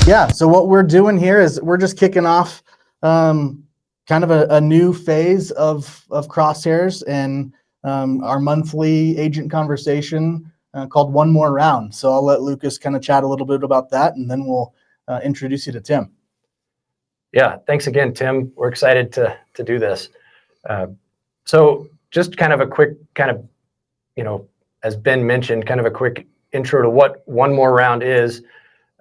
Yeah, so what we're doing here is we're just kicking off kind of a new phase of Crosshairs and our monthly agent conversation called One More Round. So I'll let Lucas kind of chat a little bit about that, and then we'll introduce you to Tim. Yeah, thanks again, Tim. We're excited to do this. So just kind of a quick as Ben mentioned, kind of a quick intro to what One More Round is.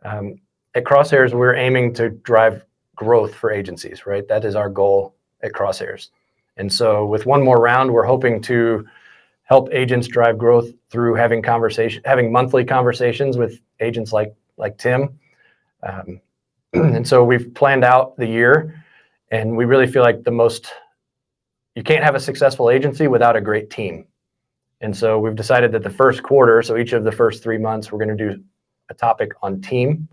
At Crosshairs, we're aiming to drive growth for agencies, right? That is our goal at Crosshairs. And so with One More Round, we're hoping to help agents drive growth through having monthly conversations with agents like Tim. And so we've planned out the year, and we really feel like you can't have a successful agency without a great team. And so we've decided that the first quarter, so each of the first 3 months, we're going to do a topic on team.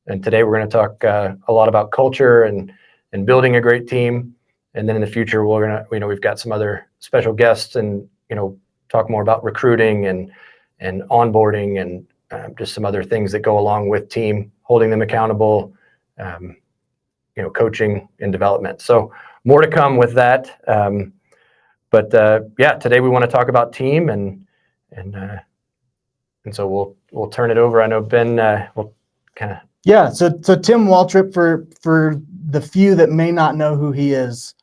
And today we're going to talk a lot about culture and building a great team. And then in the future, we've got some other special guests and, talk more about recruiting and onboarding and just some other things that go along with team, holding them accountable, coaching and development. So more to come with that. But today we want to talk about team and so we'll turn it over. I know Ben will kind of. Yeah, so Tim Waltrip, for the few that may not know who he is,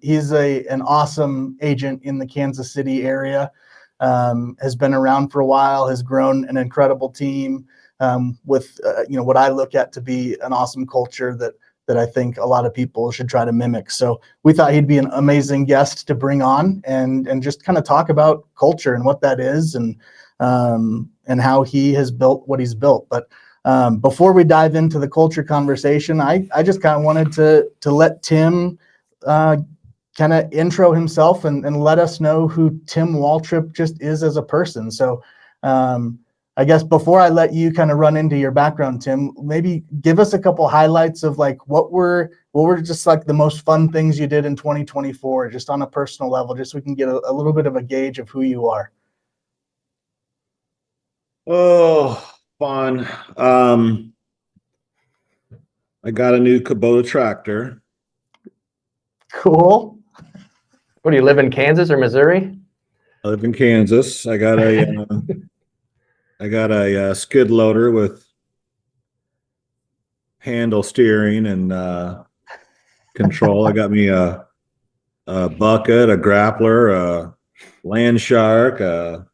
he's an awesome agent in the Kansas City area, has been around for a while, has grown an incredible team with what I look at to be an awesome culture that I think a lot of people should try to mimic. So we thought he'd be an amazing guest to bring on and just kind of talk about culture and what that is and how he has built what he's built. But before we dive into the culture conversation, I just kind of wanted to let Tim kind of intro himself and let us know who Tim Waltrip just is as a person. So I guess before I let you kind of run into your background, Tim, maybe give us a couple highlights of like what were just like the most fun things you did in 2024, just on a personal level, just so we can get a little bit of a gauge of who you are. Oh, fun. I got a new Kubota tractor. Cool. What, do you live in Kansas or Missouri? I live in Kansas. I got a skid loader with handle steering and control. I got me a bucket, a grappler, a land shark, a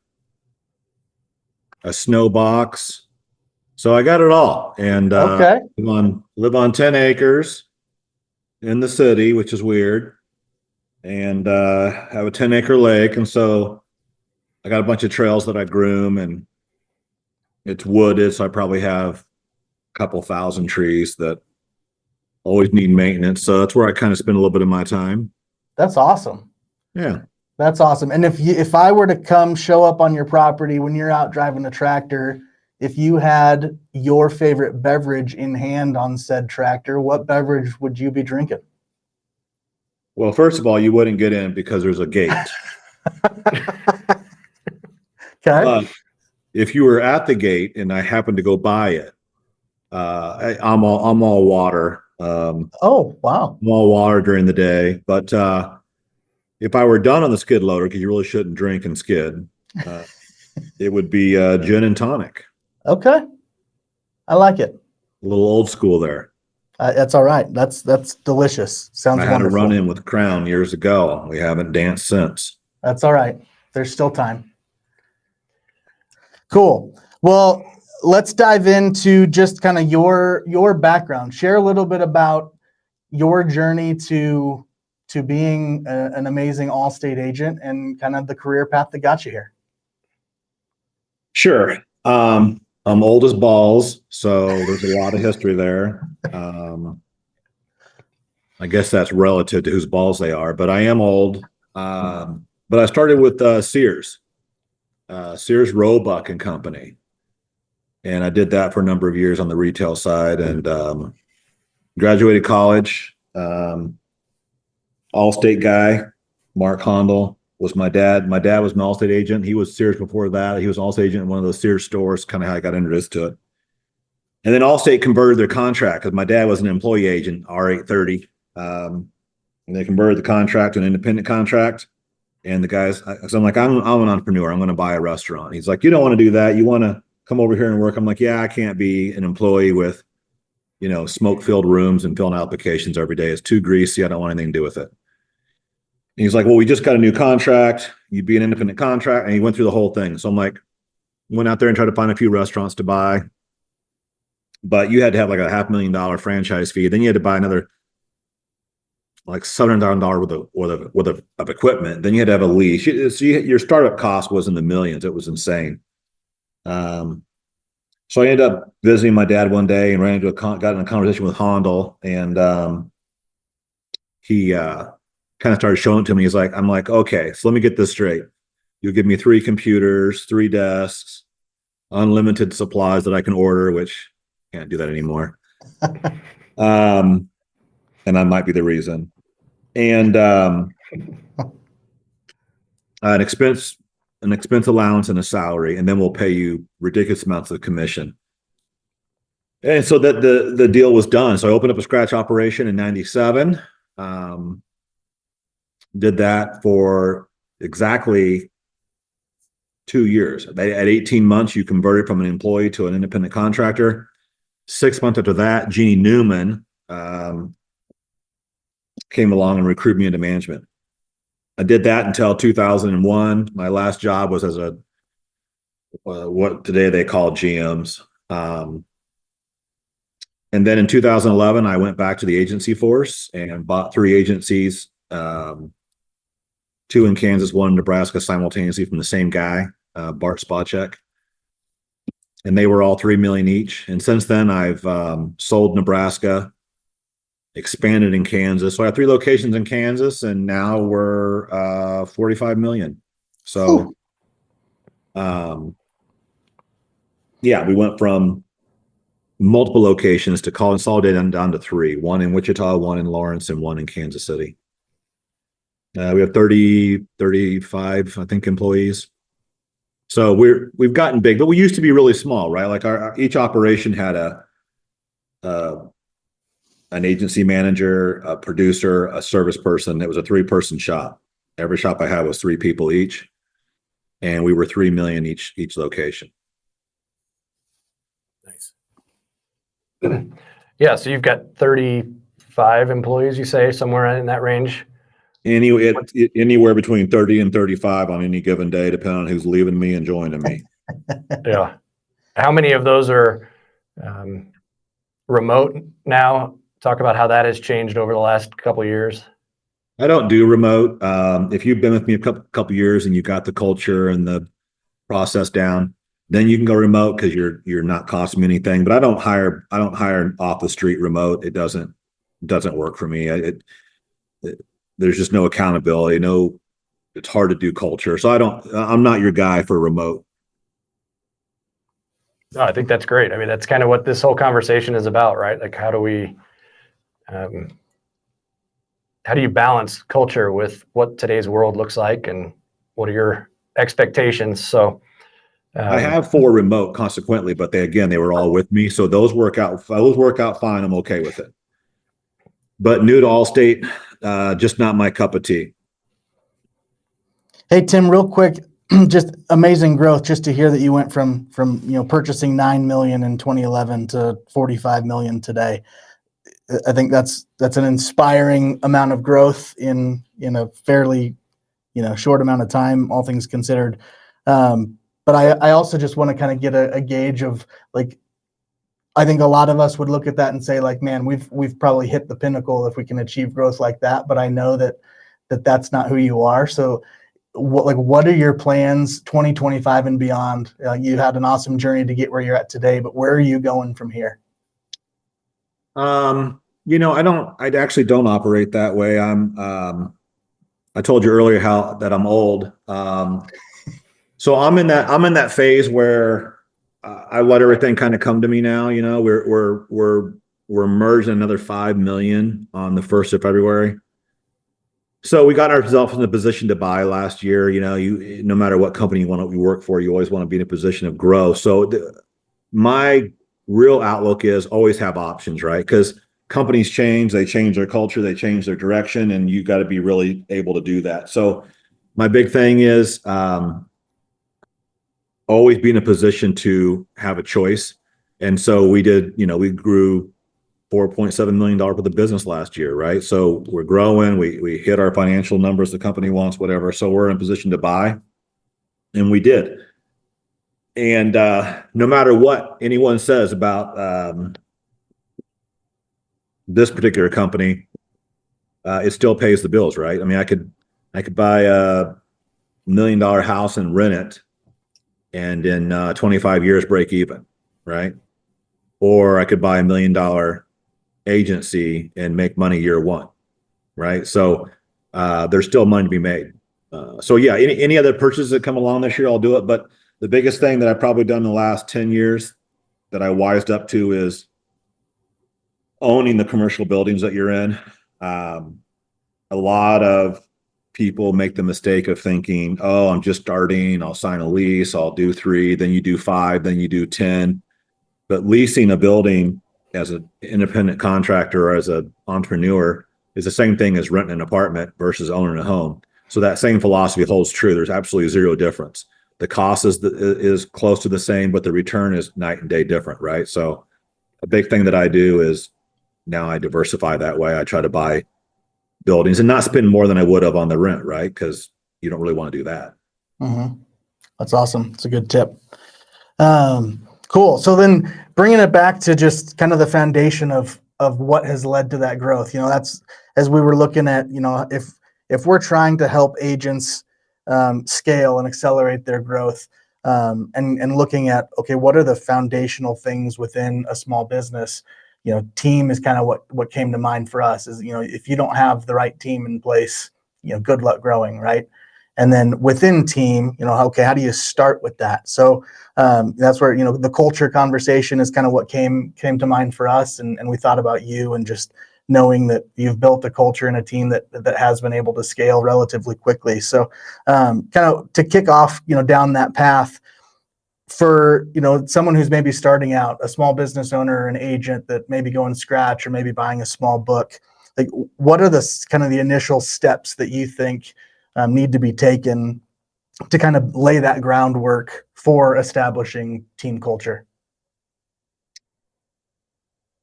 snow box. So I got it all. And okay. live on 10 acres in the city, which is weird. And have a 10-acre lake. And so I got a bunch of trails that I groom, and it's wooded. So I probably have a couple thousand trees that always need maintenance. So that's where I kind of spend a little bit of my time. That's awesome. Yeah. That's awesome. And if I were to come show up on your property when you're out driving a tractor, if you had your favorite beverage in hand on said tractor, what beverage would you be drinking? Well, first of all, you wouldn't get in because there's a gate. Okay. If you were at the gate and I happened to go by it, I'm all water. Oh, wow. I'm all water during the day. But if I were done on the skid loader, because you really shouldn't drink and skid, it would be gin and tonic. Okay. I like it. A little old school there. That's all right. That's delicious. Sounds wonderful. I had a run-in with Crown years ago. We haven't danced since. That's all right. There's still time. Cool. Well, let's dive into just kind of your background. Share a little bit about your journey to being an amazing all-state agent and kind of the career path that got you here. Sure. I'm old as balls, so there's a lot of history there. I guess that's relative to whose balls they are, but I am old. But I started with Sears Roebuck and Company, and I did that for a number of years on the retail side, and graduated college. All-state guy, Mark Hondel was my dad. My dad was an Allstate agent. He was Sears before that. He was an Allstate agent in one of those Sears stores, kind of how I got introduced to it. And then Allstate converted their contract because my dad was an employee agent, R830. And they converted the contract to an independent contract. And the guys, so I'm like, I'm an entrepreneur. I'm going to buy a restaurant. He's like, you don't want to do that. You want to come over here and work. I'm like, yeah, I can't be an employee with, smoke-filled rooms and filling out applications every day. It's too greasy. I don't want anything to do with it. And he's like, well, we just got a new contract. You'd be an independent contract. And he went through the whole thing. So I'm like, went out there and tried to find a few restaurants to buy. But you had to have like a $500,000 franchise fee. Then you had to buy another like $700,000 worth of equipment. Then you had to have a lease. So your startup cost was in the millions. It was insane. So I ended up visiting my dad one day and got in a conversation with Hondel, and he kind of started showing it to me. I'm like, okay, so let me get this straight. You'll give me 3 computers, 3 desks, unlimited supplies that I can order, which can't do that anymore. And I might be the reason. And an expense allowance and a salary, and then we'll pay you ridiculous amounts of commission. And so that the deal was done. So I opened up a scratch operation in 97. Did that for exactly 2 years. At 18 months, you converted from an employee to an independent contractor. 6 months after that, Jeannie Newman came along and recruited me into management. I did that until 2001. My last job was as a what today they call GMs. And then in 2011, I went back to the agency force and bought 3 agencies, 2 in Kansas, 1 in Nebraska, simultaneously from the same guy, Bart Spacek. And they were all 3 million each. And since then, I've sold Nebraska, expanded in Kansas. So I have 3 locations in Kansas, and now we're 45 million. So, yeah, we went from multiple locations to consolidate down to 3, 1 in Wichita, 1 in Lawrence, and 1 in Kansas City. We have 35, I think, employees. So we've gotten big, but we used to be really small, right? Like each operation had an agency manager, a producer, a service person. It was a 3-person shop. Every shop I had was 3 people each, and we were 3 million each location. Nice. Yeah, so you've got 35 employees, you say, somewhere in that range? Anywhere between 30 and 35 on any given day, depending on who's leaving me and joining me. Yeah. How many of those are remote now? Talk about how that has changed over the last couple of years. I don't do remote. If you've been with me a couple years and you got the culture and the process down, then you can go remote because you're not costing me anything. But I don't hire off the street remote. It doesn't work for me. There's just no accountability. It's hard to do culture. So I'm not your guy for remote. No, I think that's great. I mean, that's kind of what this whole conversation is about, right? Like, how do you balance culture with what today's world looks like, and what are your expectations? So I have 4 remote consequently, but they were all with me. So those work out fine. I'm okay with it. But new to Allstate, just not my cup of tea. Hey, Tim, real quick, just amazing growth. Just to hear that you went from purchasing 9 million in 2011 to 45 million today. I think that's an inspiring amount of growth in a fairly short amount of time, all things considered. But I also just want to kind of get a gauge of, like, I think a lot of us would look at that and say, like, man, we've probably hit the pinnacle if we can achieve growth like that. But I know that's not who you are. So what are your plans 2025 and beyond? You had an awesome journey to get where you're at today, but where are you going from here? I actually don't operate that way. I told you earlier that I'm old. So I'm in that phase where I let everything kind of come to me now. We're merging another 5 million on the 1st of February. So we got ourselves in a position to buy last year. No matter what company you work for, you always want to be in a position of growth. So my real outlook is always have options, right? Because companies change, they change their culture, they change their direction, and you got to be really able to do that. So my big thing is always be in a position to have a choice. And so we did, we grew $4.7 million worth of business last year, right? So we're growing, we hit our financial numbers the company wants, whatever. So we're in a position to buy, and we did. And no matter what anyone says about this particular company, it still pays the bills, right? I mean, I could buy a $1 million house and rent it, and in 25 years break even, right? Or I could buy $1 million agency and make money year one, right? So there's still money to be made. So yeah, any other purchases that come along this year, I'll do it. But the biggest thing that I've probably done in the last 10 years that I wised up to is owning the commercial buildings that you're in. A lot of people make the mistake of thinking, oh, I'm just starting, I'll sign a lease, I'll do 3, then you do 5, then you do 10. But leasing a building as an independent contractor or as an entrepreneur is the same thing as renting an apartment versus owning a home. So that same philosophy holds true. There's absolutely zero difference. The cost is close to the same, but the return is night and day different, right? So a big thing that I do is now I diversify that way. I try to buy buildings and not spend more than I would have on the rent, right? Because you don't really want to do that. Mm-hmm. That's awesome. It's a good tip. Cool. So then bringing it back to just kind of the foundation of what has led to that growth, that's, as we were looking at, if we're trying to help agents scale and accelerate their growth, and looking at, okay, what are the foundational things within a small business? Team is kind of what came to mind for us is, if you don't have the right team in place, good luck growing, right? And then within team, okay, how do you start with that? So that's where, the culture conversation is kind of what came to mind for us. And we thought about you and just knowing that you've built a culture and a team that has been able to scale relatively quickly. So kind of to kick off, down that path, for someone who's maybe starting out, a small business owner or an agent that may be going scratch or maybe buying a small book, like what are the kind of the initial steps that you think need to be taken to kind of lay that groundwork for establishing team culture?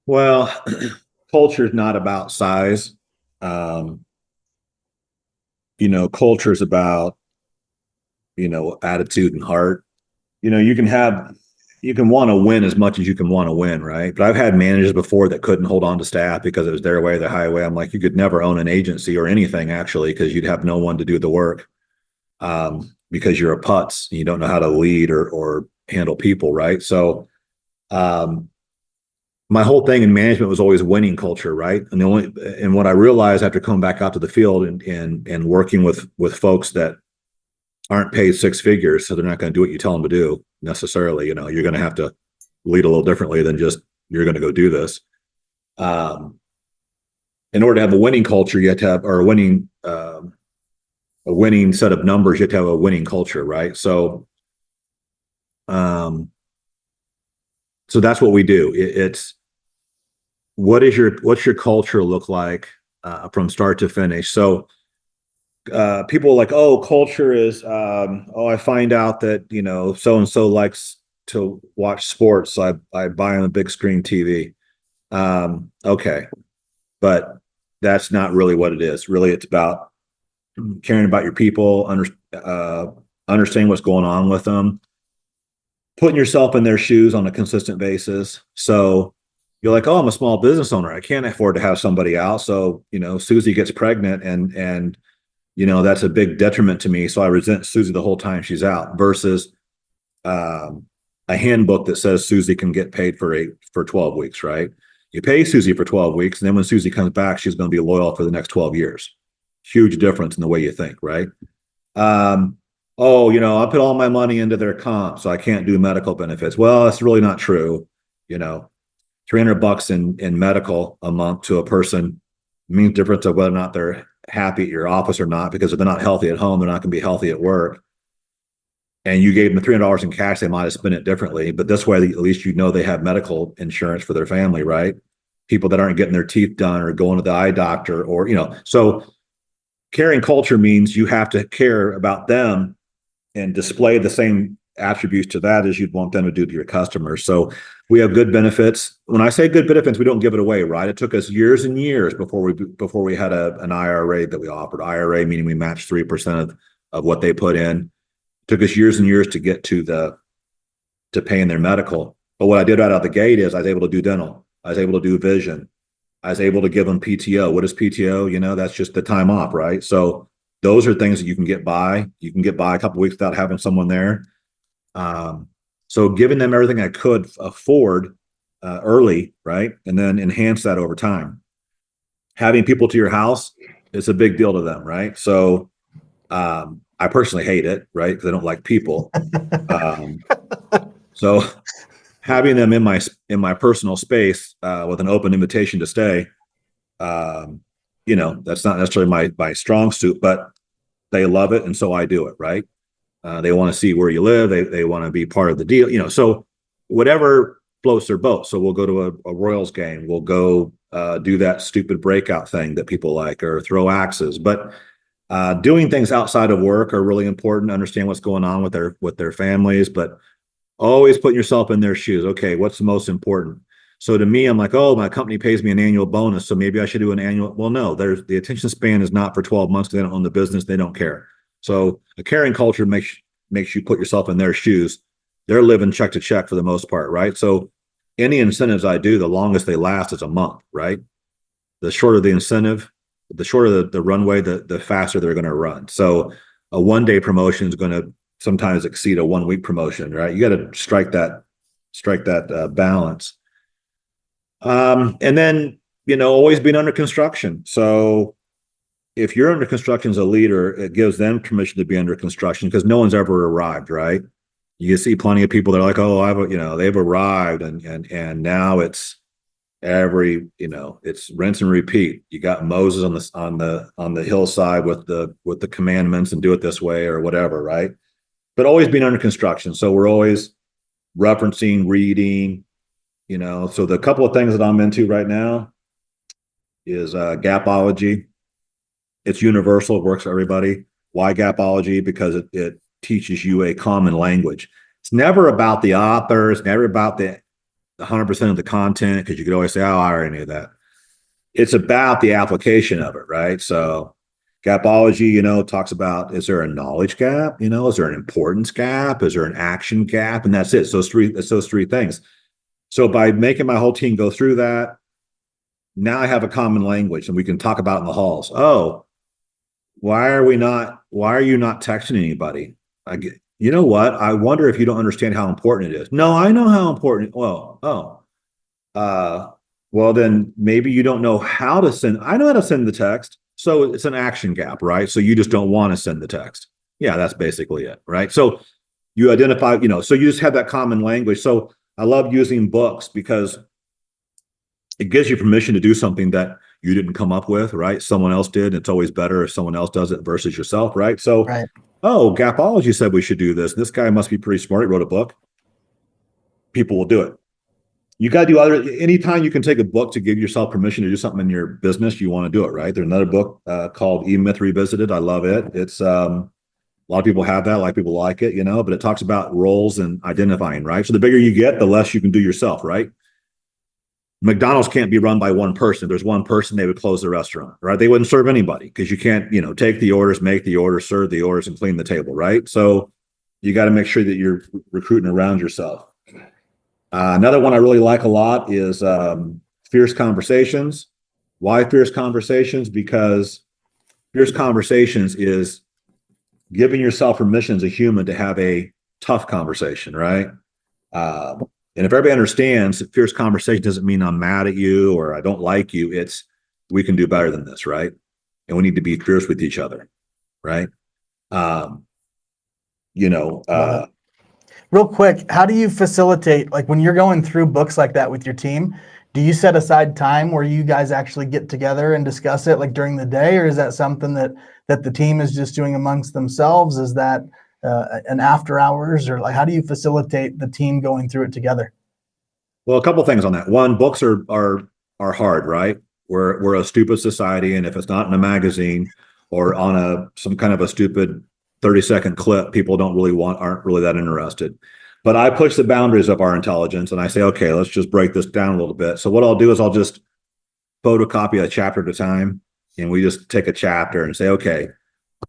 Well, culture is not about size. Culture is about, attitude and heart. You can want to win as much as you can want to win, right? But I've had managers before that couldn't hold on to staff because it was their way or the highway. I'm like, you could never own an agency or anything actually, because you'd have no one to do the work, because you're a putz and you don't know how to lead or handle people, right? So my whole thing in management was always winning culture, right? And what I realized after coming back out to the field and working with folks that aren't paid 6 figures, so they're not going to do what you tell them to do necessarily. You're going to have to lead a little differently than just you're going to go do this. In order to have a winning culture, you have to have, or a winning set of numbers. You have to have a winning culture, right? So that's what we do. It's what's your culture look like from start to finish? So people are like, oh, culture is, I find out that, so-and-so likes to watch sports, so I buy on a big screen TV. Okay. But that's not really what it is. Really, it's about caring about your people, understanding what's going on with them, putting yourself in their shoes on a consistent basis. So you're like, oh, I'm a small business owner, I can't afford to have somebody out. So, Susie gets pregnant and that's a big detriment to me. So I resent Susie the whole time she's out, versus a handbook that says Susie can get paid for 12 weeks, right? You pay Susie for 12 weeks, and then when Susie comes back, she's going to be loyal for the next 12 years. Huge difference in the way you think, right? I put all my money into their comp, so I can't do medical benefits. Well, that's really not true. $300 in medical a month to a person means difference of whether or not they're happy at your office or not, because if they're not healthy at home, they're not going to be healthy at work. and you gave them $300 in cash, they might have spent it differently. But this way, at least they have medical insurance for their family, right? People that aren't getting their teeth done or going to the eye doctor, or so caring culture means you have to care about them and display the same attributes to that as you'd want them to do to your customers. So we have good benefits. When I say good benefits, we don't give it away, right? It took us years and years before we had an IRA that we offered. IRA meaning we matched 3% of what they put in. It took us years and years to get to paying their medical. But what I did right out the gate is I was able to do dental. I was able to do vision. I was able to give them PTO. What is PTO? That's just the time off, right? So those are things that you can get by. You can get by a couple of weeks without having someone there. So giving them everything I could afford early, right? And then enhance that over time. Having people to your house is a big deal to them, right? So I personally hate it, right? Because I don't like people. So having them in my personal space with an open invitation to stay, that's not necessarily my strong suit, but they love it, and so I do it, right? They want to see where you live. They want to be part of the deal, so whatever floats their boat. So we'll go to a Royals game. We'll go do that stupid breakout thing that people like, or throw axes. But doing things outside of work are really important to understand what's going on with their families, but always putting yourself in their shoes. Okay, what's the most important? So to me, I'm like, oh, my company pays me an annual bonus, so maybe I should do an annual. Well, no, the attention span is not for 12 months because they don't own the business. They don't care. So a caring culture makes you put yourself in their shoes. They're living check to check for the most part, right? So any incentives I do, the longest they last is a month, right? The shorter the incentive, the shorter the runway, the faster they're going to run. So a 1-day promotion is going to sometimes exceed a 1-week promotion, right? You got to strike that balance. And then, always being under construction. So if you're under construction as a leader, it gives them permission to be under construction because no one's ever arrived, right? You see plenty of people that are like, oh, they've arrived, and now it's it's rinse and repeat. You got Moses on the hillside with the commandments and do it this way or whatever, right? But always being under construction. So we're always referencing, reading, so the couple of things that I'm into right now is gapology. It's universal. It works for everybody. Why gapology? Because it teaches you a common language. It's never about the author. It's never about the 100% of the content, because you could always say, oh, I already knew that. It's about the application of it, right? So gapology, talks about, is there a knowledge gap? Is there an importance gap? Is there an action gap? And that's it. So it's those three things. So by making my whole team go through that, now I have a common language and we can talk about it in the halls. Oh, why are you not texting anybody? You know what? I wonder if you don't understand how important it is. No, I know how important. Well, well, then maybe you don't know how to send. I know how to send the text. So it's an action gap, right? So you just don't want to send the text. Yeah, that's basically it, right? So you identify, so you just have that common language. So I love using books because it gives you permission to do something that you didn't come up with, right? Someone else did. It's always better if someone else does it versus yourself, right? So, right. Oh, Gapology said we should do this. This guy must be pretty smart. He wrote a book. People will do it. You got to do anytime you can take a book to give yourself permission to do something in your business, you want to do it, right? There's another book called E-Myth Revisited. I love it. It's a lot of people have that. A lot of people like it, but it talks about roles and identifying, right? So the bigger you get, the less you can do yourself, right? McDonald's can't be run by one person. If there's one person, they would close the restaurant, right? They wouldn't serve anybody because you can't, take the orders, make the orders, serve the orders, and clean the table, right? So you got to make sure that you're recruiting around yourself. Another one I really like a lot is Fierce Conversations. Why Fierce Conversations? Because Fierce Conversations is giving yourself permission as a human to have a tough conversation, right? And if everybody understands that fierce conversation doesn't mean I'm mad at you or I don't like you, it's we can do better than this, right? And we need to be fierce with each other, right? Real quick, how do you facilitate, like when you're going through books like that with your team, do you set aside time where you guys actually get together and discuss it like during the day, or is that something that the team is just doing amongst themselves? Is that an after hours, or like how do you facilitate the team going through it together? Well, a couple things on that. One, books are hard, right? We're a stupid society, and if it's not in a magazine or on some kind of a stupid 30-second clip, people aren't really that interested. But I push the boundaries of our intelligence, and I say, okay, let's just break this down a little bit. So what I'll do is I'll just photocopy a chapter at a time, and we just take a chapter and say, okay,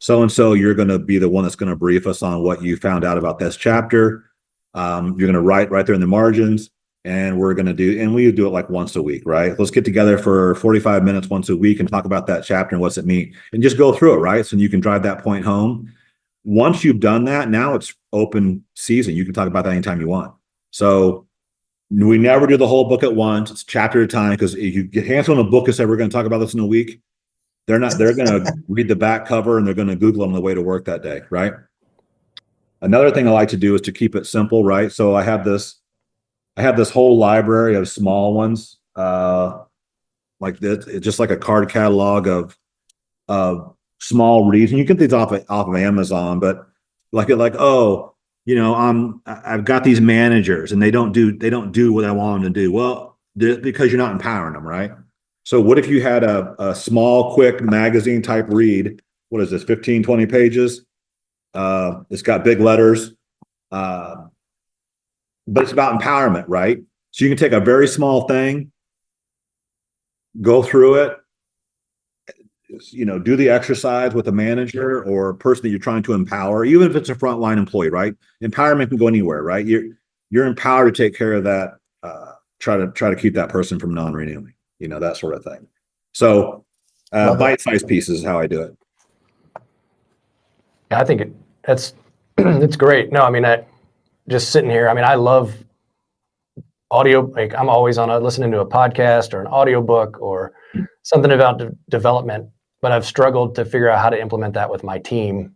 so and so, you're going to be the one that's going to brief us on what you found out about this chapter. You're going to write right there in the margins. And we do it like once a week, right? Let's get together for 45 minutes once a week and talk about that chapter and what's it mean, and just go through it, right? So you can drive that point home. Once you've done that, now it's open season. You can talk about that anytime you want. So we never do the whole book at once. It's chapter at a time, because if you get hands on a book and say, we're going to talk about this in a week, they're going to read the back cover and they're going to Google it on the way to work that day, right? Another thing I like to do is to keep it simple, right? So I have this whole library of small ones, like this. It's just like a card catalog of small reads. And you get these off of Amazon, but I've got these managers and they don't do what I want them to do. Well, because you're not empowering them, right? So what if you had a small, quick magazine type read? What is this, 15, 20 pages? It's got big letters. But it's about empowerment, right? So you can take a very small thing, go through it, do the exercise with a manager or a person that you're trying to empower, even if it's a frontline employee, right? Empowerment can go anywhere, right? You're empowered to take care of that, try to keep that person from non-renewing, that sort of thing. So bite-sized pieces is how I do it. Yeah, I think that's it's great. No, I mean, just sitting here, I mean, I love audio. Like I'm always listening to a podcast or an audiobook or something about development, but I've struggled to figure out how to implement that with my team,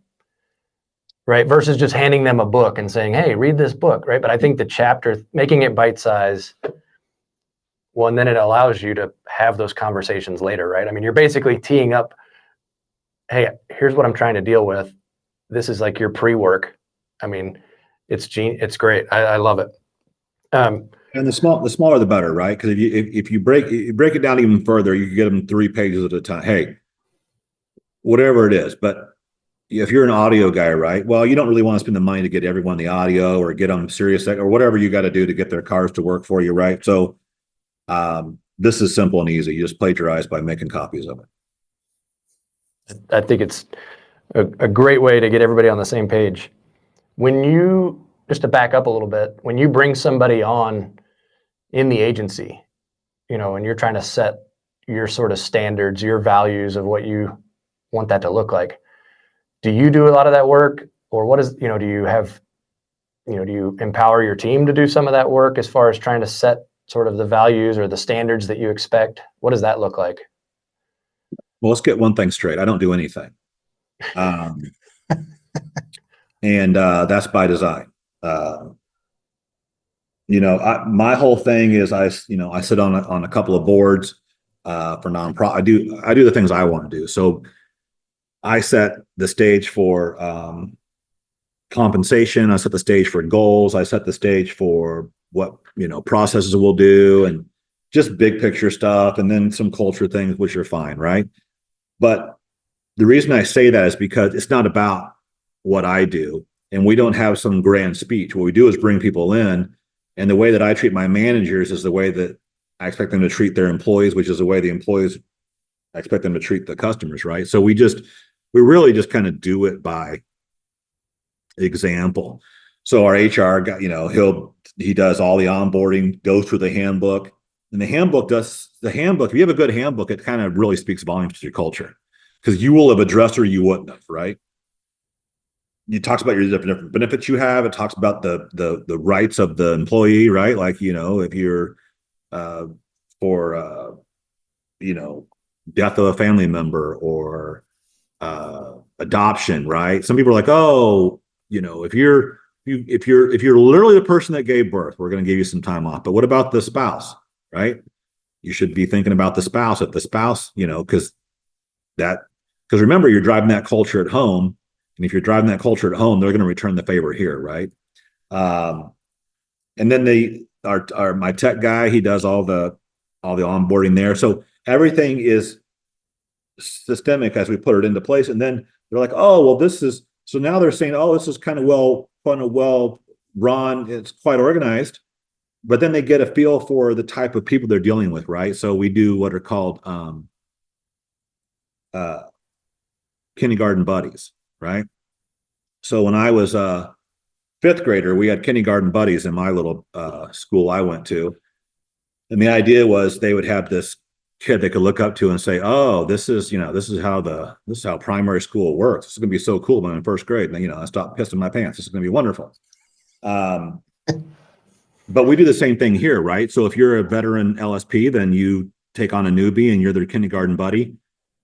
right? Versus just handing them a book and saying, hey, read this book, right? But I think the chapter, making it bite-size, well, and then it allows you to have those conversations later, right? I mean, you're basically teeing up, hey, here's what I'm trying to deal with. This is like your pre-work. I mean, it's great. I love it. And the smaller the better, right? Because if you break it down even further, you can get them 3 pages at a time. Hey, whatever it is. But if you're an audio guy, right? Well, you don't really want to spend the money to get everyone the audio or get them serious or whatever you got to do to get their cars to work for you, right? So this is simple and easy. You just plagiarize by making copies of it. I think it's a great way to get everybody on the same page. Just to back up a little bit, when you bring somebody on in the agency, and you're trying to set your sort of standards, your values of what you want that to look like, do you do a lot of that work, or do you empower your team to do some of that work as far as trying to set sort of the values or the standards that you expect? What does that look like? Well, let's get one thing straight. I don't do anything. And that's by design. My whole thing is I sit on a couple of boards for nonprofit. I do the things I want to do. So I set the stage for compensation. I set the stage for goals. I set the stage for what processes we'll do, and just big picture stuff, and then some culture things, which are fine, right? But the reason I say that is because it's not about what I do, and we don't have some grand speech. What we do is bring people in, and the way that I treat my managers is the way that I expect them to treat their employees, which is the way the employees I expect them to treat the customers, right? So we really just kind of do it by example. So our HR guy, he does all the onboarding, goes through the handbook, and if you have a good handbook, it kind of really speaks volumes to your culture, because you will have addressed or you wouldn't have, right? It talks about your different benefits you have. It talks about the rights of the employee, right? Like, if you're for death of a family member or adoption, right? Some people are like, oh, if you're literally the person that gave birth, we're going to give you some time off. But what about the spouse, right? You should be thinking about the spouse. If the spouse, because remember, you're driving that culture at home. And if you're driving that culture at home, they're going to return the favor here, right? And then my tech guy, he does all the onboarding there. So everything is systemic as we put it into place. And then they're like, oh, well, so now they're saying, oh, this is kind of well run. It's quite organized. But then they get a feel for the type of people they're dealing with, right? So we do what are called kindergarten buddies, right? So when I was a fifth grader, we had kindergarten buddies in my little school I went to. And the idea was they would have this kid they could look up to and say, oh, this is how primary school works. This is going to be so cool when I'm in first grade. And, I stopped pissing my pants. This is going to be wonderful. But we do the same thing here, right? So if you're a veteran LSP, then you take on a newbie and you're their kindergarten buddy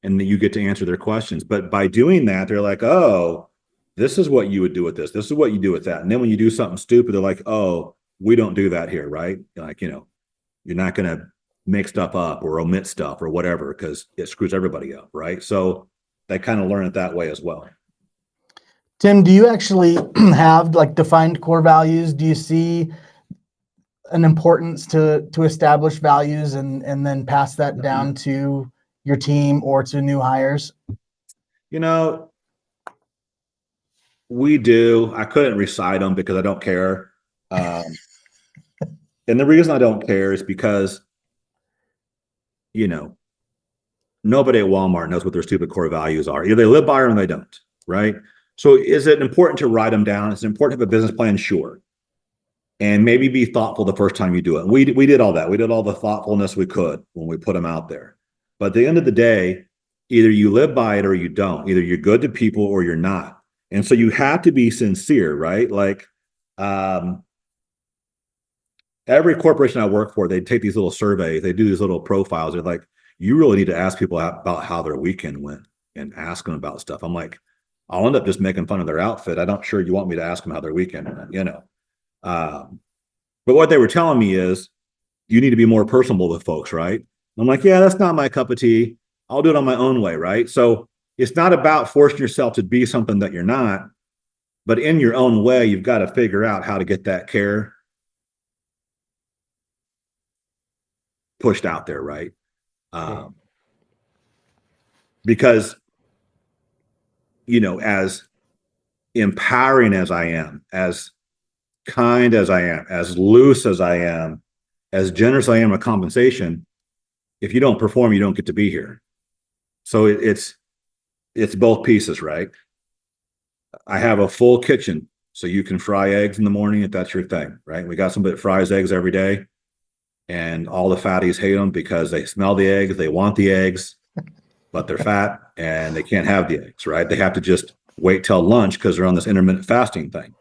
and you get to answer their questions. But by doing that, they're like, oh, this is what you would do with this. This is what you do with that. And then when you do something stupid, they're like, oh, we don't do that here, right? Like, you're not going to make stuff up or omit stuff or whatever, because it screws everybody up, right? So they kind of learn it that way as well. Tim, do you actually have like defined core values? Do you see an importance to establish values and then pass that down to your team or to new hires? We do. I couldn't recite them because I don't care. And the reason I don't care is because, nobody at Walmart knows what their stupid core values are. Either they live by them or they don't, right? So is it important to write them down? Is it important to have a business plan? Sure. And maybe be thoughtful the first time you do it. We did all that. We did all the thoughtfulness we could when we put them out there. But at the end of the day, either you live by it or you don't. Either you're good to people or you're not. And so you have to be sincere, right? Like every corporation I work for, they take these little surveys. They do these little profiles. They're like, you really need to ask people about how their weekend went and ask them about stuff. I'm like, I'll end up just making fun of their outfit. I'm not sure you want me to ask them how their weekend went, But what they were telling me is you need to be more personable with folks, right? I'm like, yeah, that's not my cup of tea. I'll do it on my own way, right? So it's not about forcing yourself to be something that you're not, but in your own way, you've got to figure out how to get that care pushed out there, right? Because, as empowering as I am, as kind as I am, as loose as I am, as generous as I am with compensation, if you don't perform, you don't get to be here. So it's both pieces, right? I have a full kitchen, so you can fry eggs in the morning if that's your thing, right? We got somebody that fries eggs every day, and all the fatties hate them because they smell the eggs, they want the eggs, but they're fat and they can't have the eggs, right? They have to just wait till lunch because they're on this intermittent fasting thing.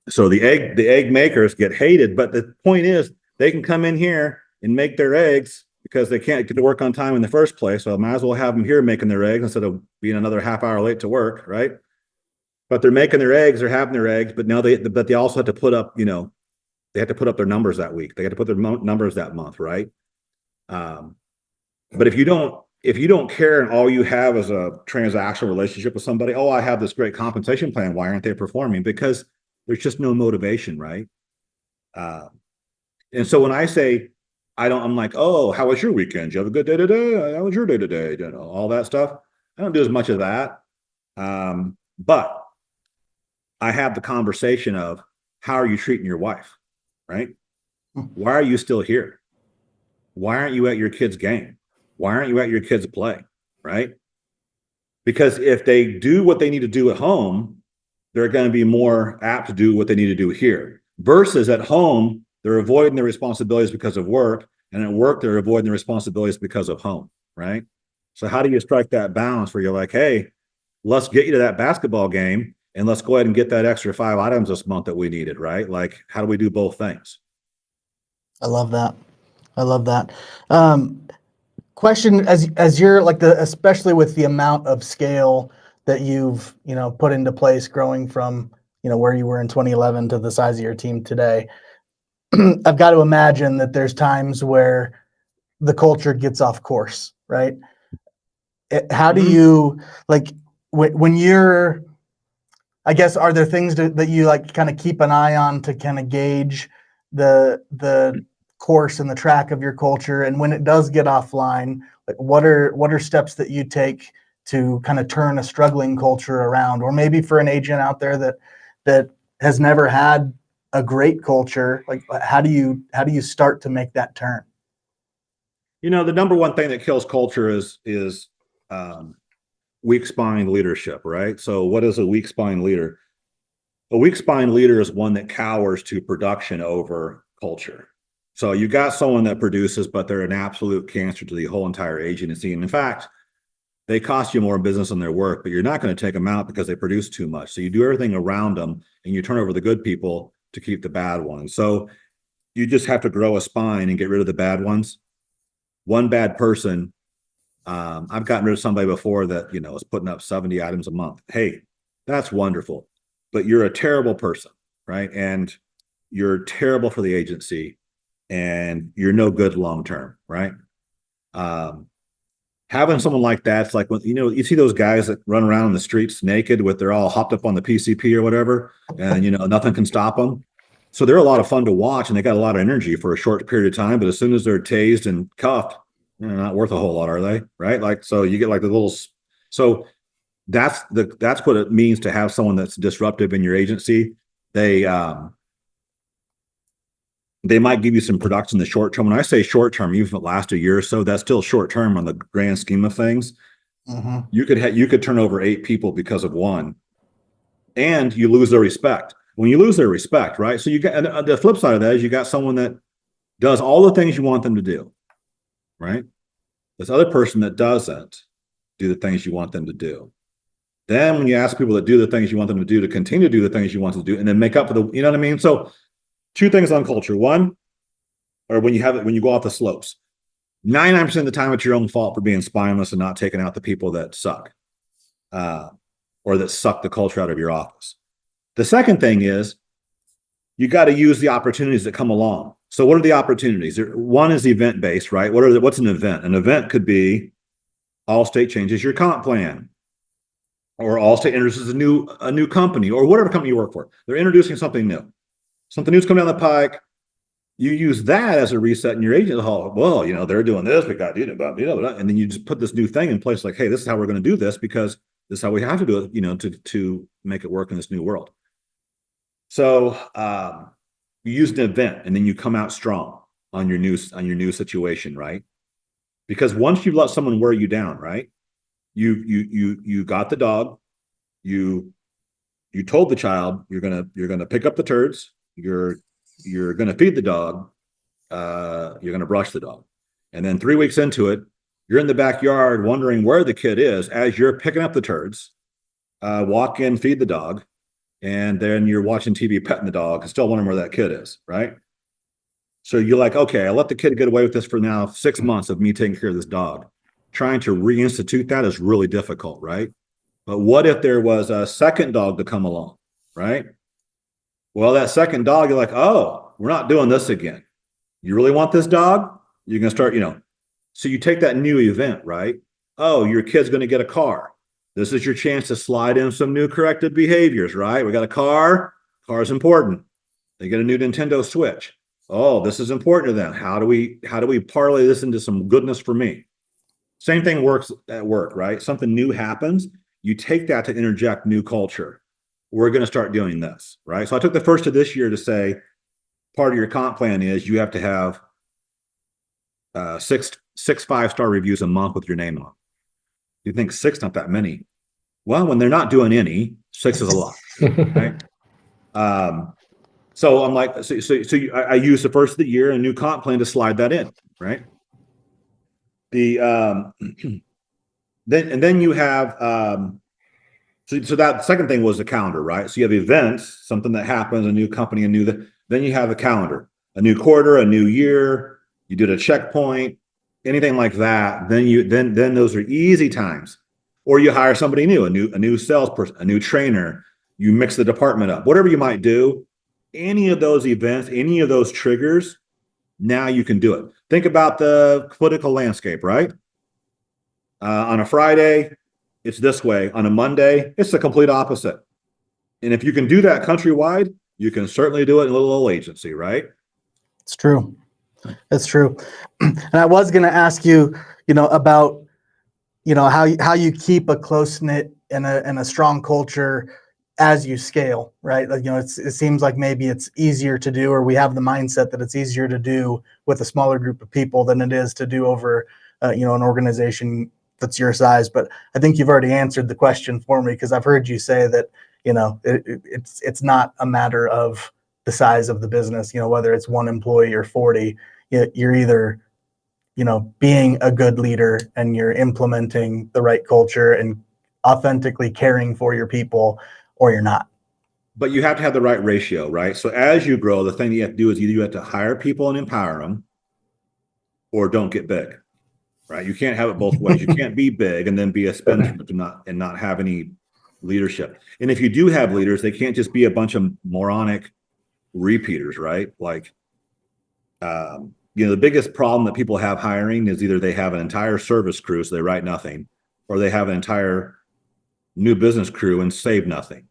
So the egg makers get hated, but the point is they can come in here and make their eggs because they can't get to work on time in the first place. So I might as well have them here making their eggs instead of being another half hour late to work, right? But they're making their eggs, they're having their eggs, but now they also have to put up, they have to put up their numbers that week. They have to put their numbers that month, right? But if you don't care and all you have is a transactional relationship with somebody, oh, I have this great compensation plan. Why aren't they performing? Because there's just no motivation, right? And so when I say I'm like, oh, how was your weekend? Did you have a good day today? How was your day today? All that stuff. I don't do as much of that. But I have the conversation of how are you treating your wife, right? Why are you still here? Why aren't you at your kid's game? Why aren't you at your kid's play, right? Because if they do what they need to do at home, they're going to be more apt to do what they need to do here. Versus at home, they're avoiding their responsibilities because of work, and at work, they're avoiding their responsibilities because of home, right? So how do you strike that balance where you're like, hey, let's get you to that basketball game, and let's go ahead and get that extra 5 items this month that we needed, right? Like, how do we do both things? I love that. Question, as you're like especially with the amount of scale that you've, put into place growing from, where you were in 2011 to the size of your team today, I've got to imagine that there's times where the culture gets off course, right? How do you when you're, I guess, are there things that you like kind of keep an eye on to kind of gauge the course and the track of your culture? And when it does get offline, like what are steps that you take to kind of turn a struggling culture around? Or maybe for an agent out there that has never had a great culture, like how do you start to make that turn? The number one thing that kills culture is weak spine leadership, right? So what is a weak spine leader? A weak spine leader is one that cowers to production over culture. So you got someone that produces, but they're an absolute cancer to the whole entire agency. And in fact, they cost you more in business than their work, but you're not going to take them out because they produce too much. So you do everything around them and you turn over the good people to keep the bad ones. So you just have to grow a spine and get rid of the bad ones. One bad person, I've gotten rid of somebody before that, is putting up 70 items a month. Hey, that's wonderful, but you're a terrible person, right? And you're terrible for the agency and you're no good long-term, right? Having someone like that's like, when you see those guys that run around in the streets naked they're all hopped up on the PCP or whatever, and nothing can stop them. So they're a lot of fun to watch and they got a lot of energy for a short period of time, but as soon as they're tased and cuffed, they're not worth a whole lot, are they? Right? Like, so you get like the little, so that's what it means to have someone that's disruptive in your agency. They might give you some production in the short term. When I say short term, even if it lasts a year or so, that's still short term on the grand scheme of things. Mm-hmm. You could turn over 8 people because of one, and you lose their respect. When you lose their respect, right? So you got the flip side of that is you got someone that does all the things you want them to do, right? This other person that doesn't do the things you want them to do. Then when you ask people that do the things you want them to do to continue to do the things you want them to do, and then make up for the, you know what I mean? So 2 things on culture. One, or when you go off the slopes, 99% of the time it's your own fault for being spineless and not taking out the people that suck, or that suck the culture out of your office. The second thing is you got to use the opportunities that come along. So what are the opportunities? One is event-based, right? What's an event? An event could be Allstate changes your comp plan, or Allstate introduces a new company, or whatever company you work for. They're introducing something new. Something new's coming down the pike. You use that as a reset in your agent hall. Well, they're doing this. We got to do it, and then you just put this new thing in place. Like, hey, this is how we're going to do this because this is how we have to do it. To make it work in this new world. So you use an event, and then you come out strong on your new situation, right? Because once you let someone wear you down, right? You got the dog. You told the child you're gonna pick up the turds. You're gonna feed the dog. You're gonna brush the dog, and then 3 weeks into it, you're in the backyard wondering where the kid is as you're picking up the turds. Walk in, feed the dog, and then you're watching TV, petting the dog, and still wondering where that kid is, right? So you're like, okay, I let the kid get away with this for now 6 months of me taking care of this dog. Trying to reinstitute that is really difficult, right? But what if there was a second dog to come along, right? Well, that second dog, you're like, oh, we're not doing this again. You really want this dog? You're going to start, So you take that new event, right? Oh, your kid's going to get a car. This is your chance to slide in some new corrective behaviors, right? We got a car. Car's important. They get a new Nintendo Switch. Oh, this is important to them. How do we parlay this into some goodness for me? Same thing works at work, right? Something new happens. You take that to interject new culture. We're going to start doing this, right? So I took the first of this year to say, part of your comp plan is you have to have 6 5-star reviews a month with your name on. You think 6, not that many. Well, when they're not doing any, 6 is a lot, right? So I'm like, I use the first of the year, a new comp plan to slide that in, right? Then you have so that second thing was the calendar, right? So you have events, something that happens, a new company, then you have the calendar, a new quarter, a new year. You did a checkpoint, anything like that. Then those are easy times. Or you hire somebody new, a new salesperson, a new trainer. You mix the department up, whatever you might do. Any of those events, any of those triggers, now you can do it. Think about the political landscape, right? On a Friday, it's this way. On a Monday, it's the complete opposite. And if you can do that countrywide, you can certainly do it in a little old agency, right? It's true. It's true. And I was going to ask you, about, how you keep a close knit and a strong culture as you scale, right? Like, it seems like maybe it's easier to do, or we have the mindset that it's easier to do with a smaller group of people than it is to do over, an organization that's your size. But I think you've already answered the question for me, because I've heard you say that, it's not a matter of the size of the business, whether it's one employee or 40, you're either, being a good leader and you're implementing the right culture and authentically caring for your people, or you're not. But you have to have the right ratio, right? So as you grow, the thing you have to do is either you have to hire people and empower them, or don't get big, right? You can't have it both ways. You can't be big and then be a spendthrift and not have any leadership. And if you do have leaders, they can't just be a bunch of moronic repeaters, right? Like, the biggest problem that people have hiring is either they have an entire service crew, so they write nothing, or they have an entire new business crew and save nothing,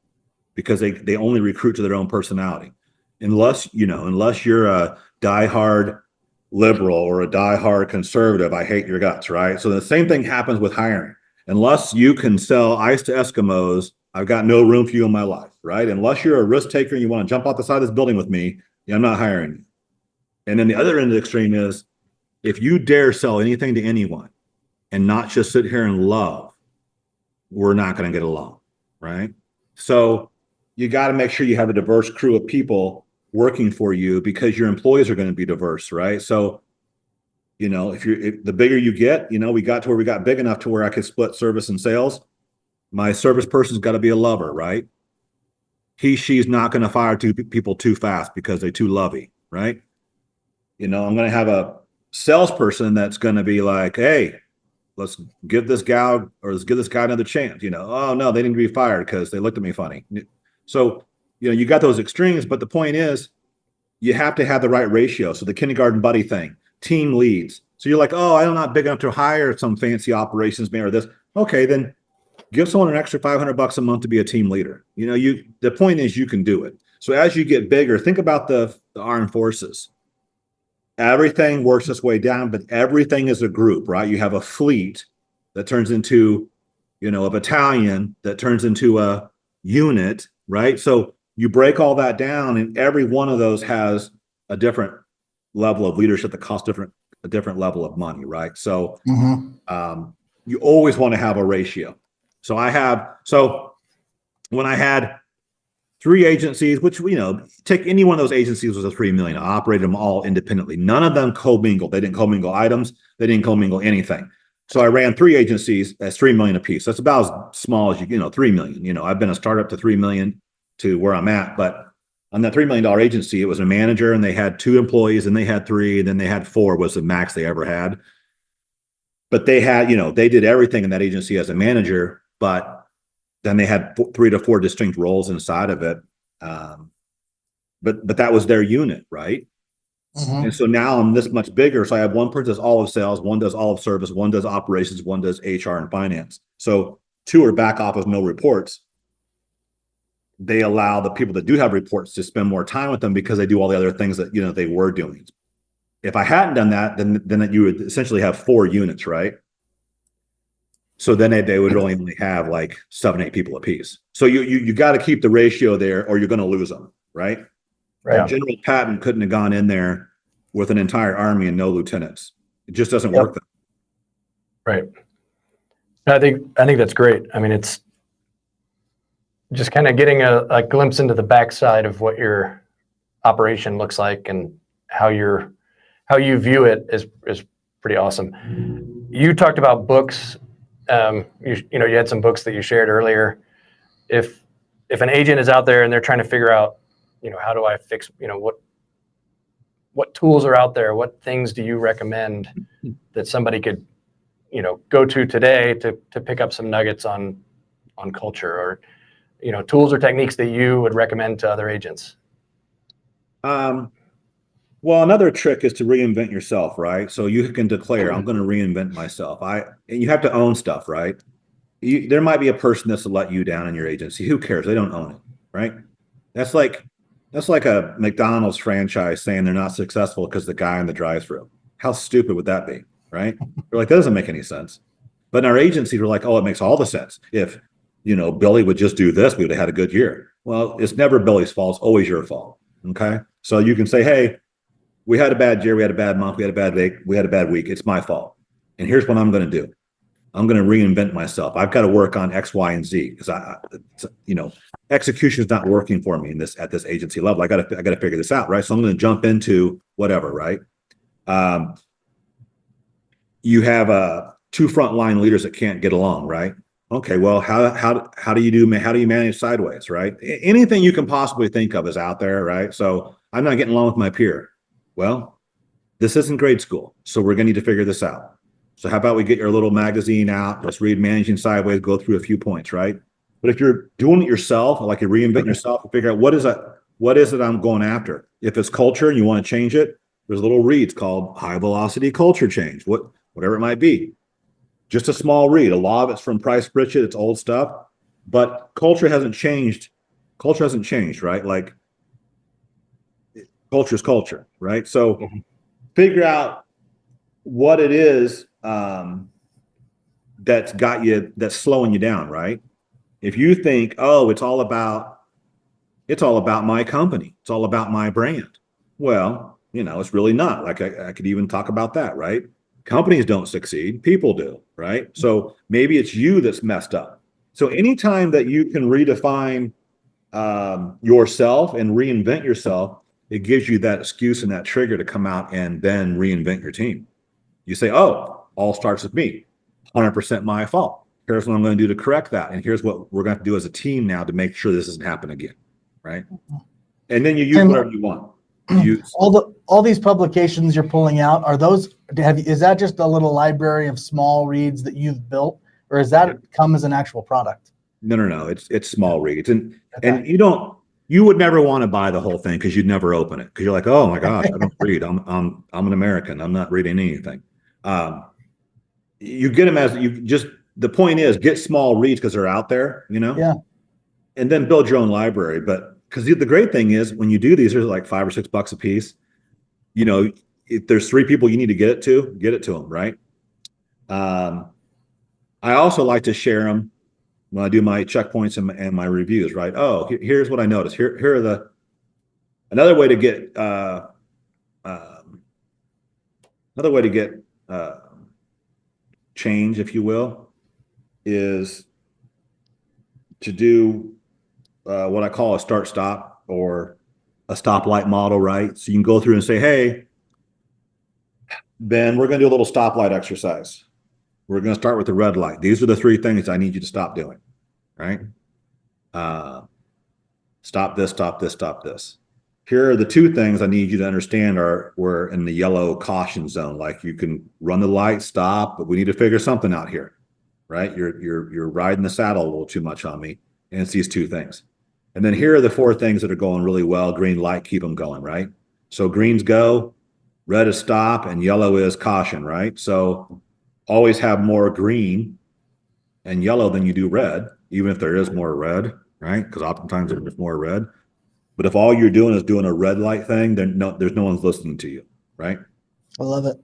because they only recruit to their own personality. Unless you're a diehard liberal or a diehard conservative, I hate your guts, right? So the same thing happens with hiring. Unless you can sell ice to Eskimos, I've got no room for you in my life, right? Unless you're a risk taker and you want to jump off the side of this building with me, I'm not hiring you. And then the other end of the extreme is, if you dare sell anything to anyone and not just sit here and love, we're not going to get along, right? So you got to make sure you have a diverse crew of people working for you, because your employees are going to be diverse, right? So, if the bigger you get, we got to where we got big enough to where I could split service and sales. My service person's got to be a lover, right? She's not going to fire two people too fast because they're too lovey, right? I'm going to have a salesperson that's going to be like, hey, let's give this guy another chance. Oh no, they need to be fired because they looked at me funny. So, you got those extremes, but the point is, you have to have the right ratio. So the kindergarten buddy thing, team leads. So you're like, oh, I'm not big enough to hire some fancy operations man or this. Okay, then give someone an extra $500 a month to be a team leader. The point is, you can do it. So as you get bigger, think about the armed forces. Everything works its way down, but everything is a group, right? You have a fleet that turns into, a battalion that turns into a unit, right? So you break all that down, and every one of those has a different level of leadership that costs a different level of money, right? So you always want to have a ratio. So when I had 3 agencies, which, take any one of those agencies was a $3 million. I operated them all independently. None of them commingled. They didn't commingle items. They didn't commingle anything. So I ran 3 agencies as $3 million a piece. That's about as small as $3 million. I've been a startup to $3 million to where I'm at, but on that $3 million agency, it was a manager and they had 2 employees, and they had 3, and then they had 4 was the max they ever had. But they had, they did everything in that agency as a manager, but then they had 3 to 4 distinct roles inside of it. But that was their unit, right? And so now I'm this much bigger. So I have one person does all of sales, one does all of service, one does operations, one does HR and finance. So 2 are back office, no reports. They allow the people that do have reports to spend more time with them because they do all the other things that, they were doing. If I hadn't done that, then you would essentially have 4 units, right? So then they would only have like 7, 8 people apiece. So you got to keep the ratio there, or you're going to lose them, right? Right. General Patton couldn't have gone in there with an entire army and no lieutenants. It just doesn't work. That. Right. I think that's great. I mean, it's just kind of getting a glimpse into the backside of what your operation looks like and how you view it is pretty awesome. You talked about books. You had some books that you shared earlier. If an agent is out there and they're trying to figure out, how do I fix, what tools are out there? What things do you recommend that somebody could, go to today to pick up some nuggets on culture, or, tools or techniques that you would recommend to other agents? Well, another trick is to reinvent yourself, right? So you can declare, I'm going to reinvent myself. And you have to own stuff, right? there might be a person that's let you down in your agency. Who cares? They don't own it, right? That's like a McDonald's franchise saying they're not successful because the guy in the drive-thru. How stupid would that be, right? They're like, that doesn't make any sense. But in our agency, we're like, oh, it makes all the sense. If Billy would just do this, we would have had a good year. Well, it's never Billy's fault. It's always your fault. Okay. So you can say, hey, we had a bad year. We had a bad month. We had a bad week. We had a bad week. It's my fault. And here's what I'm going to do. I'm going to reinvent myself. I've got to work on X, Y, and Z because execution is not working for me at this agency level. I got to figure this out. Right. So I'm going to jump into whatever. Right. You have two frontline leaders that can't get along. Right. Okay, well, how do you manage sideways, right? Anything you can possibly think of is out there, right? So I'm not getting along with my peer. Well, this isn't grade school, so we're going to need to figure this out. So how about we get your little magazine out? Let's read Managing Sideways, go through a few points, right? But if you're doing it yourself, like you reinvent yourself and figure out what is it I'm going after? If it's culture and you want to change it, there's little reads called High Velocity Culture Change, whatever it might be. Just a small read. A lot of it's from Price Pritchett. It's old stuff, but culture hasn't changed. Culture hasn't changed, right? Like culture is culture, right? So figure out what it is that's slowing you down, right? If you think, oh, it's all about my company. It's all about my brand. Well, it's really not. Like I could even talk about that, right? Companies don't succeed, people do, right? So maybe it's you that's messed up. So anytime that you can redefine yourself and reinvent yourself, it gives you that excuse and that trigger to come out and then reinvent your team. You say, oh, all starts with me, 100% my fault. Here's what I'm going to do to correct that. And here's what we're going to have to do as a team now to make sure this doesn't happen again, right? And then you use whatever you want. All these publications you're pulling out, is that just a little library of small reads that you've built, or is that come as an actual product? No. It's small reads, and you would never want to buy the whole thing because you'd never open it because you're like, oh my gosh, I don't read. I'm an American. I'm not reading anything. You get them the point is get small reads because they're out there, Yeah. And then build your own library, but. Because the great thing is when you do these, there's like $5 or $6 a piece. If there's 3 people you need to get it to them, right? I also like to share them when I do my checkpoints and my reviews, right? Oh, here's what I noticed. Here are another way to get change, if you will, is to do what I call a start stop or a stoplight model, right? So you can go through and say, hey, Ben, we're going to do a little stoplight exercise. We're going to start with the red light. These are the 3 things I need you to stop doing, right? Stop this, stop this, stop this. Here are the 2 things I need you to understand we're in the yellow caution zone. Like you can run the light, stop, but we need to figure something out here, right? You're riding the saddle a little too much on me. And it's these 2 things. And then here are the 4 things that are going really well. Green light, keep them going, right? So green's go, red is stop, and yellow is caution, right? So always have more green and yellow than you do red, even if there is more red, right? Because oftentimes there's more red. But if all you're doing is doing a red light thing, then there's no one's listening to you, right? I love it.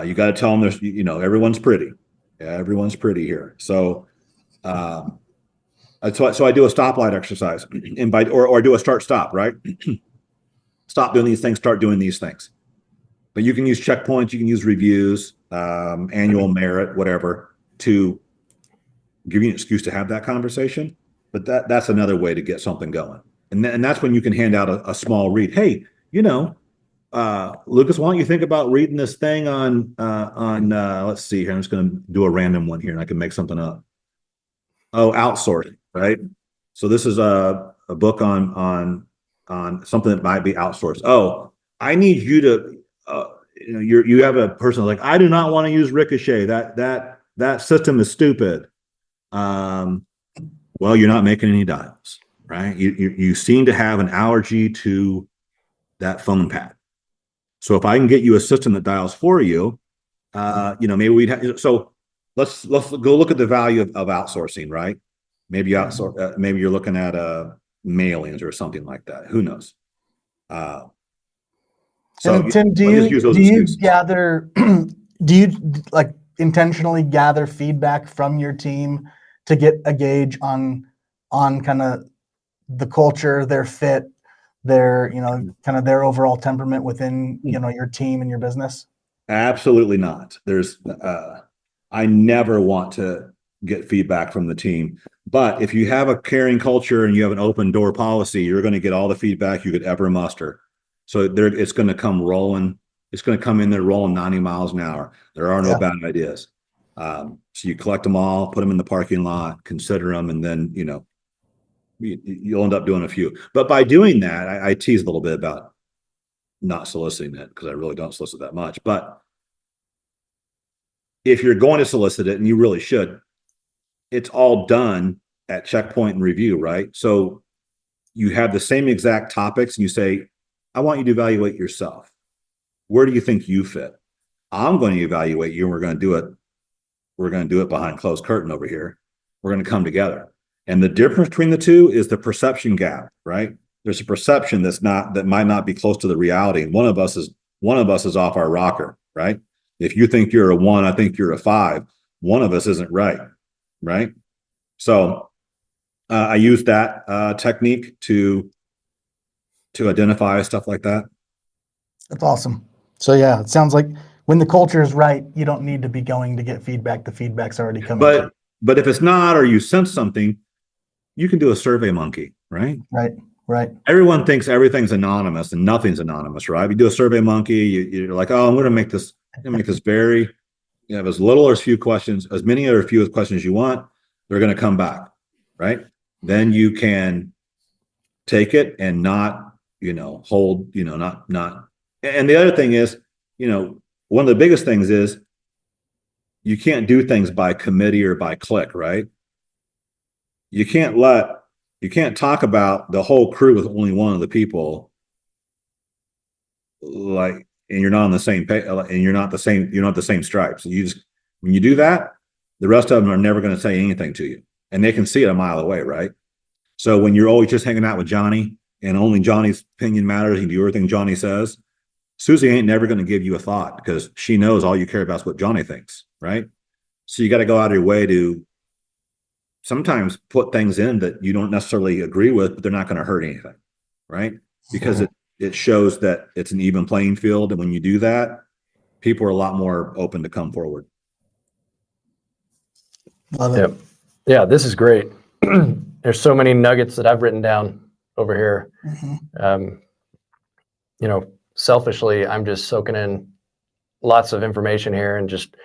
You got to tell them there's, everyone's pretty. Yeah, everyone's pretty here. So, so I do a stoplight exercise or do a start stop, right? Stop doing these things, start doing these things. But you can use checkpoints, you can use reviews, annual merit, whatever, to give you an excuse to have that conversation. But that's another way to get something going. And that's when you can hand out a small read. Hey, Lucas, why don't you think about reading this thing on let's see here. I'm just going to do a random one here and I can make something up. Oh, outsourcing, right? So this is a book on something that might be outsourced. Oh, I need you to, you have a person like, I do not want to use Ricochet. That system is stupid. Well, you're not making any dials, right? You seem to have an allergy to that phone pad. So if I can get you a system that dials for you, maybe we'd have, so let's go look at the value of outsourcing, right? Maybe outsource. Maybe you're looking at mailings or something like that. Who knows? So And Tim, let's just use those do you excuses. gather, do you like intentionally gather feedback from your team to get a gauge on kind of the culture, their fit, their, kind of their overall temperament within, your team and your business? Absolutely not. I never want to get feedback from the team. But if you have a caring culture and you have an open door policy, you're going to get all the feedback you could ever muster. So it's going to come rolling. It's going to come in there rolling 90 miles an hour. There are no bad ideas. So you collect them all, put them in the parking lot, consider them, and then, you'll end up doing a few. But by doing that, I tease a little bit about not soliciting it because I really don't solicit that much. But if you're going to solicit it, and you really should, it's all done at checkpoint and review, right? So you have the same exact topics and you say, I want you to evaluate yourself. Where do you think you fit? I'm going to evaluate you and we're going to do it. We're going to do it behind closed curtain over here. We're going to come together. And the difference between the two is the perception gap, right? There's a perception that might not be close to the reality. And one of us is off our rocker, right? If you think you're a 1, I think you're a 5. One of us isn't right? So I use that technique to identify stuff like that. That's awesome. So yeah, it sounds like when the culture is right, you don't need to be going to get feedback. The feedback's already coming. But if it's not, or you sense something, you can do a survey monkey, right? Right. Everyone thinks everything's anonymous and nothing's anonymous, right? You do a survey monkey, you're like, oh, I'm going to make this very, you have as little or as few questions, as many or as few questions you want, they're going to come back, right? Then you can take it and not, hold, not. And the other thing is, one of the biggest things is you can't do things by committee or by clique, right? You can't talk about the whole crew with only one of the people, and you're not on the same page, and you're not the same stripes. When you do that, the rest of them are never going to say anything to you, and they can see it a mile away, right? So when you're always just hanging out with Johnny and only Johnny's opinion matters, you do everything Johnny says, Susie ain't never going to give you a thought because she knows all you care about is what Johnny thinks, right? So you got to go out of your way to sometimes put things in that you don't necessarily agree with, but they're not going to hurt anything, right? Because it shows that it's an even playing field. And when you do that, people are a lot more open to come forward. Love it. Yeah, this is great. There's so many nuggets that I've written down over here. Selfishly, I'm just soaking in lots of information here and just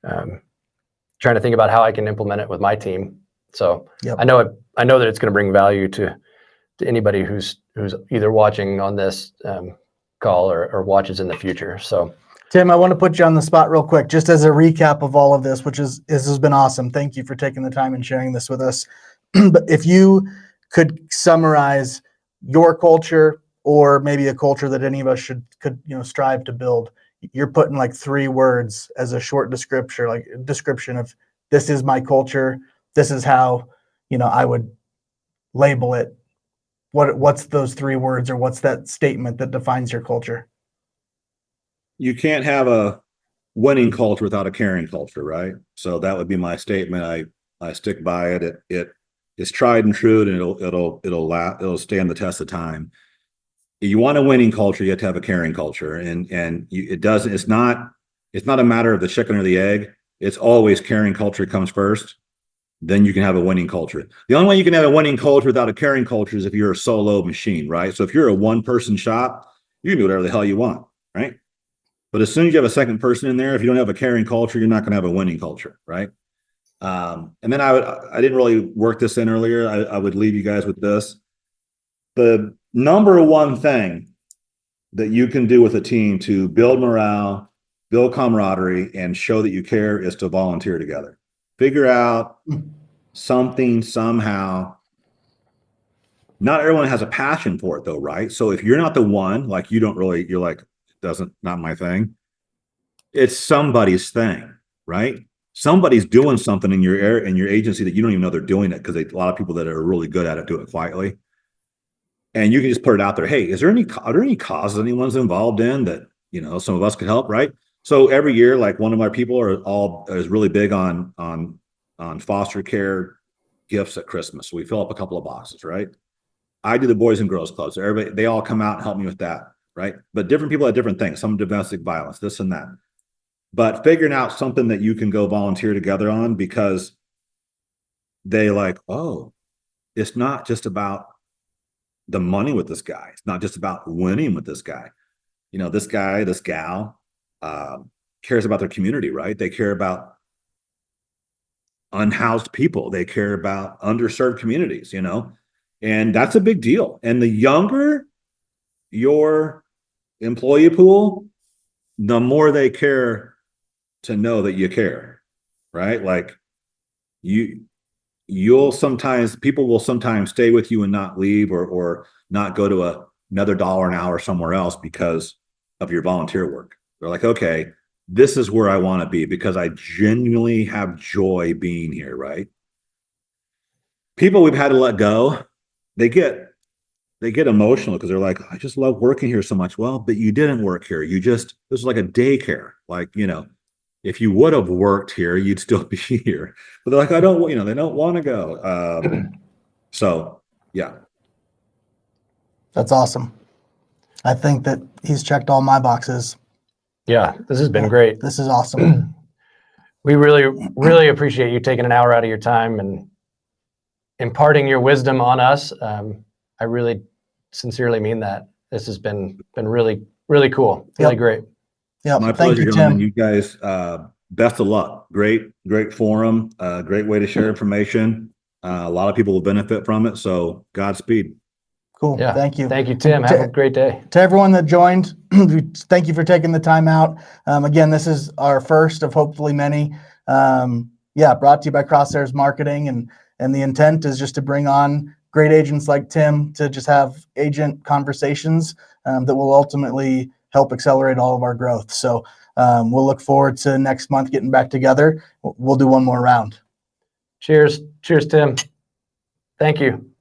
trying to think about how I can implement it with my team. So I know that it's going to bring value to anybody who's either watching on this call or watches in the future. So Tim, I want to put you on the spot real quick, just as a recap of all of this, this has been awesome. Thank you for taking the time and sharing this with us. But if you could summarize your culture, or maybe a culture that any of us could strive to build, you're putting like 3 words as a short description of this is my culture. This is how, I would label it. What's those 3 words, or what's that statement that defines your culture? You can't have a winning culture without a caring culture, right? So that would be my statement. I stick by it. It is tried and true, and it'll stand the test of time. You want a winning culture, you have to have a caring culture, it's not a matter of the chicken or the egg. It's always caring culture comes first. Then you can have a winning culture. The only way you can have a winning culture without a caring culture is if you're a solo machine, right? So if you're a 1-person shop, you can do whatever the hell you want, right? But as soon as you have a second person in there, if you don't have a caring culture, you're not going to have a winning culture, right? And then I didn't really work this in earlier. I would leave you guys with this. The number one thing that you can do with a team to build morale, build camaraderie, and show that you care is to volunteer together. Figure out something somehow. Not everyone has a passion for it though, right? So if you're not the one, like you're like, not my thing. It's somebody's thing, right? somebody's doing something in your agency that you don't even know they're doing it, because a lot of people that are really good at it do it quietly. And you can just put it out there. Hey, are there any causes anyone's involved in that, some of us could help, right? So every year, like, one of my people is really big on foster care gifts at Christmas. So we fill up a couple of boxes, right? I do the Boys and Girls Clubs. So they all come out and help me with that, right? But different people have different things. Some domestic violence, this and that. But figuring out something that you can go volunteer together on, because they like, oh, it's not just about the money with this guy. It's not just about winning with this guy. This guy, this gal, cares about their community, right? They care about unhoused people. They care about underserved communities, and that's a big deal. And the younger your employee pool, the more they care to know that you care, right? Like, people will sometimes stay with you and not leave, or not go to another $1 an hour somewhere else because of your volunteer work. They're like, okay, this is where I want to be because I genuinely have joy being here, right? People we've had to let go, they get emotional because they're like, I just love working here so much. Well, but you didn't work here. This was like a daycare. Like, if you would have worked here, you'd still be here. But they're like, they don't want to go. So, yeah. That's awesome. I think that he's checked all my boxes. Yeah, this has been great. This is awesome. We really, really appreciate you taking an hour out of your time and imparting your wisdom on us. I really sincerely mean that. This has been really, really cool. Really great. Yeah, my thank pleasure, you, gentlemen. Tim. You guys, best of luck. Great forum. Great way to share information. A lot of people will benefit from it. So Godspeed. Cool. Yeah. Thank you. Thank you, Tim. Have a great day. To everyone that joined, thank you for taking the time out. Again, this is our first of hopefully many. Brought to you by Crosshairs Marketing, and the intent is just to bring on great agents like Tim to just have agent conversations that will ultimately help accelerate all of our growth. So we'll look forward to next month getting back together. We'll do one more round. Cheers. Cheers, Tim. Thank you.